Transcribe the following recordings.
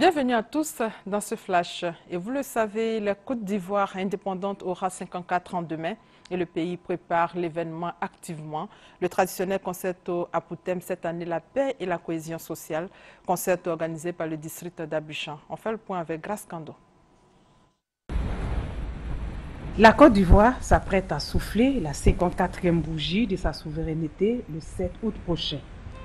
Bienvenue à tous dans ce flash. Et vous le savez, la Côte d'Ivoire indépendante aura 54 ans demain et le pays prépare l'événement activement. Le traditionnel concerto a pour thème cette année la paix et la cohésion sociale, concerto organisé par le district d'Abidjan. On fait le point avec Grace Kando. La Côte d'Ivoire s'apprête à souffler la 54e bougie de sa souveraineté le 7 août prochain.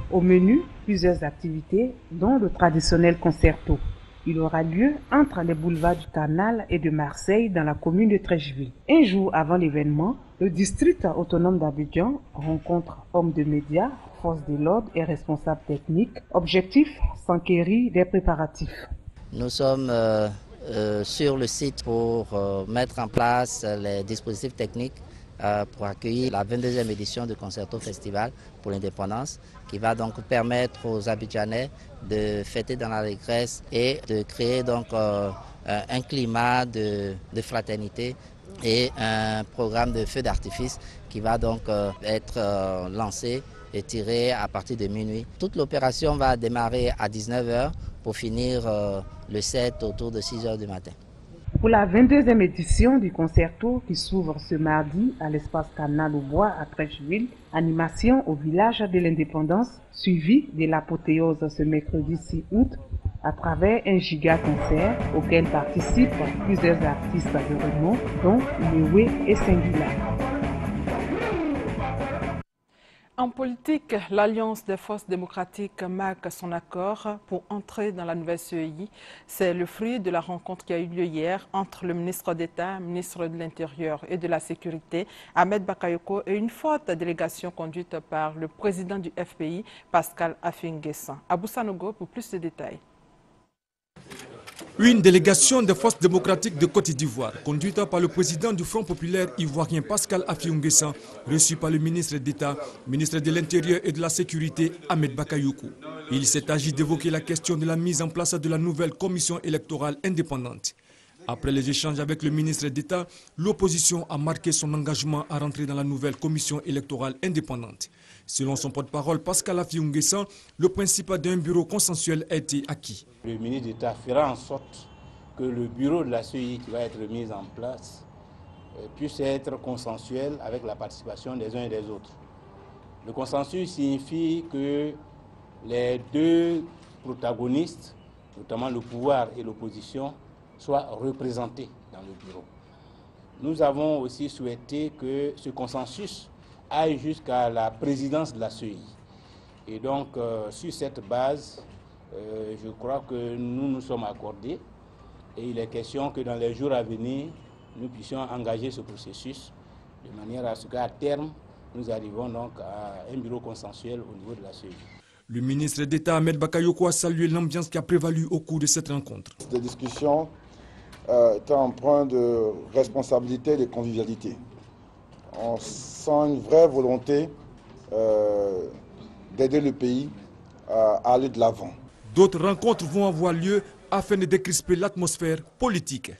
Au menu, plusieurs activités, dont le traditionnel concerto. Il aura lieu entre les boulevards du Canal et de Marseille dans la commune de Treichville. Un jour avant l'événement, le district autonome d'Abidjan rencontre hommes de médias, forces de l'ordre et responsables techniques. Objectif, s'enquérir des préparatifs. Nous sommes sur le site pour mettre en place les dispositifs techniques pour accueillir la 22e édition du Concerto Festival pour l'indépendance, qui va donc permettre aux Abidjanais de fêter dans l'allégresse et de créer donc un climat de fraternité et un programme de feux d'artifice qui va donc être lancé et tiré à partir de minuit. Toute l'opération va démarrer à 19 h pour finir le 7 autour de 6 h du matin. Pour la 22e édition du concerto qui s'ouvre ce mardi à l'espace Canal au Bois à Treichville, animation au village de l'Indépendance, suivie de l'apothéose ce mercredi 6 août à travers un giga-concert auquel participent plusieurs artistes de renom, dont Lewe et Singular. En politique, l'Alliance des forces démocratiques marque son accord pour entrer dans la nouvelle CEI. C'est le fruit de la rencontre qui a eu lieu hier entre le ministre d'État, ministre de l'Intérieur et de la Sécurité, Ahmed Bakayoko, et une forte délégation conduite par le président du FPI, Pascal Affi-N'Guessan. Abou Sanogo pour plus de détails. Une délégation des forces démocratiques de Côte d'Ivoire, conduite par le président du Front populaire ivoirien Pascal Affi-N'Guessan, reçue par le ministre d'État, ministre de l'Intérieur et de la Sécurité, Ahmed Bakayoko. Il s'est agi d'évoquer la question de la mise en place de la nouvelle commission électorale indépendante. Après les échanges avec le ministre d'État, l'opposition a marqué son engagement à rentrer dans la nouvelle commission électorale indépendante. Selon son porte-parole Pascal Affi-N'Guessan, le principe d'un bureau consensuel a été acquis. Le ministre d'État fera en sorte que le bureau de la CEI qui va être mis en place puisse être consensuel avec la participation des uns et des autres. Le consensus signifie que les deux protagonistes, notamment le pouvoir et l'opposition, soient représentés dans le bureau. Nous avons aussi souhaité que ce consensus aille jusqu'à la présidence de la CEI. Et donc, sur cette base, je crois que nous nous sommes accordés et il est question que dans les jours à venir, nous puissions engager ce processus de manière à ce qu'à terme, nous arrivons donc à un bureau consensuel au niveau de la CEI. Le ministre d'État Ahmed Bakayoko a salué l'ambiance qui a prévalu au cours de cette rencontre. Cette discussion est empreinte de responsabilité et de convivialité. On sent une vraie volonté d'aider le pays à aller de l'avant. D'autres rencontres vont avoir lieu afin de décrisper l'atmosphère politique.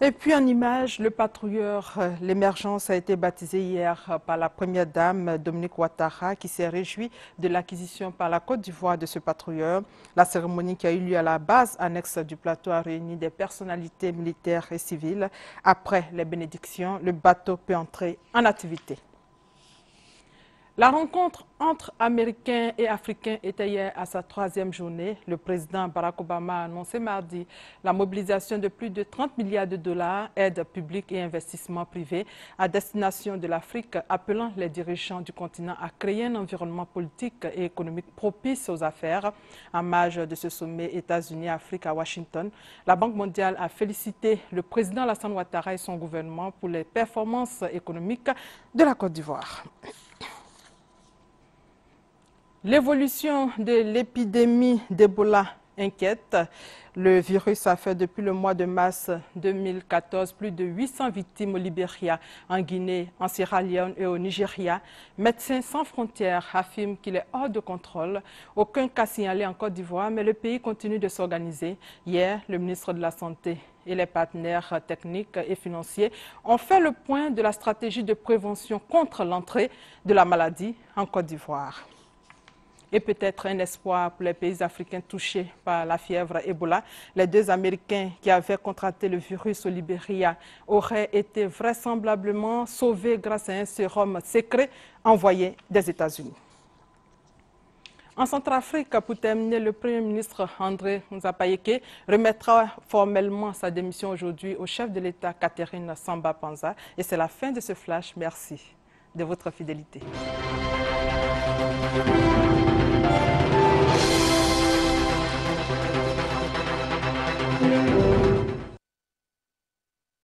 Et puis en image, le patrouilleur L'Émergence a été baptisé hier par la première dame Dominique Ouattara qui s'est réjouie de l'acquisition par la Côte d'Ivoire de ce patrouilleur. La cérémonie qui a eu lieu à la base annexe du plateau a réuni des personnalités militaires et civiles. Après les bénédictions, le bateau peut entrer en activité. La rencontre entre Américains et Africains était hier à sa 3e journée. Le président Barack Obama a annoncé mardi la mobilisation de plus de 30 milliards de dollars, aides publiques et investissements privés à destination de l'Afrique, appelant les dirigeants du continent à créer un environnement politique et économique propice aux affaires. En marge de ce sommet États-Unis-Afrique à Washington, la Banque mondiale a félicité le président Alassane Ouattara et son gouvernement pour les performances économiques de la Côte d'Ivoire. L'évolution de l'épidémie d'Ebola inquiète. Le virus a fait depuis le mois de mars 2014 plus de 800 victimes au Libéria, en Guinée, en Sierra Leone et au Nigeria. Médecins sans frontières affirment qu'il est hors de contrôle. Aucun cas signalé en Côte d'Ivoire, mais le pays continue de s'organiser. Hier, le ministre de la Santé et les partenaires techniques et financiers ont fait le point de la stratégie de prévention contre l'entrée de la maladie en Côte d'Ivoire. et peut-être un espoir pour les pays africains touchés par la fièvre Ebola. Les 2 Américains qui avaient contracté le virus au Libéria auraient été vraisemblablement sauvés grâce à un sérum secret envoyé des États-Unis. En Centrafrique, pour terminer, le Premier ministre André Nzapayeke remettra formellement sa démission aujourd'hui au chef de l'État Catherine Samba-Panza. Et c'est la fin de ce flash. Merci de votre fidélité.